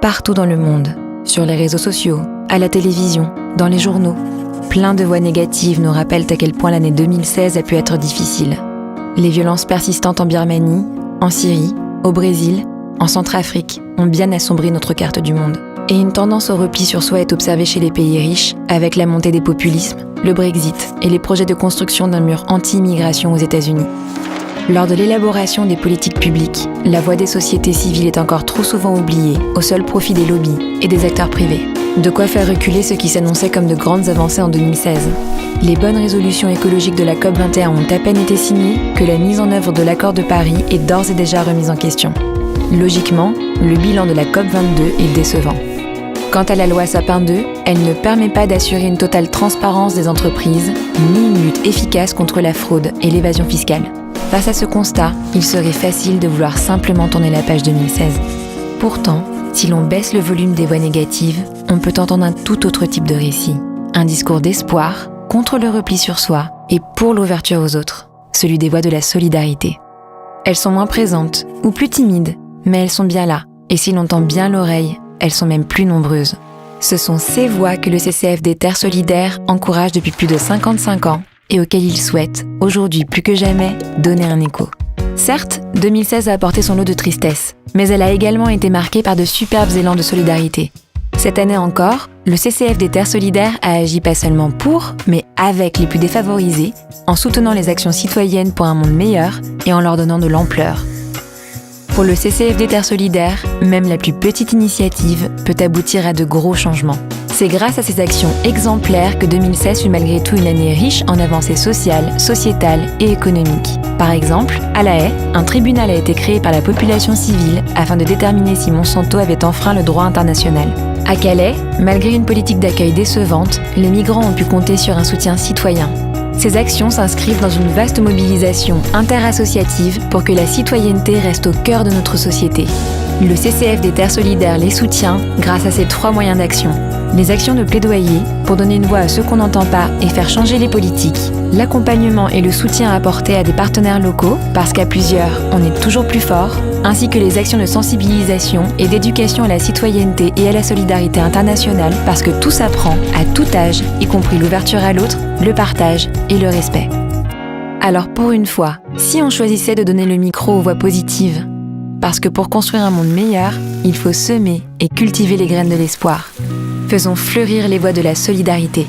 Partout dans le monde, sur les réseaux sociaux, à la télévision, dans les journaux, plein de voix négatives nous rappellent à quel point l'année 2016 a pu être difficile. Les violences persistantes en Birmanie, en Syrie, au Brésil, en Centrafrique ont bien assombri notre carte du monde. Et une tendance au repli sur soi est observée chez les pays riches, avec la montée des populismes, le Brexit et les projets de construction d'un mur anti-immigration aux États-Unis. Lors de l'élaboration des politiques publiques, la voix des sociétés civiles est encore trop souvent oubliée, au seul profit des lobbies et des acteurs privés. De quoi faire reculer ce qui s'annonçait comme de grandes avancées en 2016. Les bonnes résolutions écologiques de la COP21 ont à peine été signées que la mise en œuvre de l'accord de Paris est d'ores et déjà remise en question. Logiquement, le bilan de la COP22 est décevant. Quant à la loi Sapin 2, elle ne permet pas d'assurer une totale transparence des entreprises, ni une lutte efficace contre la fraude et l'évasion fiscale. Face à ce constat, il serait facile de vouloir simplement tourner la page 2016. Pourtant, si l'on baisse le volume des voix négatives, on peut entendre un tout autre type de récit. Un discours d'espoir, contre le repli sur soi et pour l'ouverture aux autres, celui des voix de la solidarité. Elles sont moins présentes ou plus timides, mais elles sont bien là. Et si l'on tend bien l'oreille, elles sont même plus nombreuses. Ce sont ces voix que le CCFD Terre Solidaire encourage depuis plus de 55 ans et auxquelles il souhaite, aujourd'hui plus que jamais, donner un écho. Certes, 2016 a apporté son lot de tristesse, mais elle a également été marquée par de superbes élans de solidarité. Cette année encore, le CCFD Terre Solidaire a agi pas seulement pour, mais avec les plus défavorisés, en soutenant les actions citoyennes pour un monde meilleur et en leur donnant de l'ampleur. Pour le CCFD Terre Solidaire, même la plus petite initiative peut aboutir à de gros changements. C'est grâce à ces actions exemplaires que 2016 fut malgré tout une année riche en avancées sociales, sociétales et économiques. Par exemple, à La Haye, un tribunal a été créé par la population civile afin de déterminer si Monsanto avait enfreint le droit international. À Calais, malgré une politique d'accueil décevante, les migrants ont pu compter sur un soutien citoyen. Ces actions s'inscrivent dans une vaste mobilisation interassociative pour que la citoyenneté reste au cœur de notre société. Le CCFD Terre Solidaire les soutient grâce à ces 3 moyens d'action. Les actions de plaidoyer pour donner une voix à ceux qu'on n'entend pas et faire changer les politiques. L'accompagnement et le soutien apporté à des partenaires locaux, parce qu'à plusieurs, on est toujours plus fort, ainsi que les actions de sensibilisation et d'éducation à la citoyenneté et à la solidarité internationale, parce que tout s'apprend à tout âge, y compris l'ouverture à l'autre, le partage et le respect. Alors pour une fois, si on choisissait de donner le micro aux voix positives, parce que pour construire un monde meilleur, il faut semer et cultiver les graines de l'espoir. Faisons fleurir les voix de la solidarité.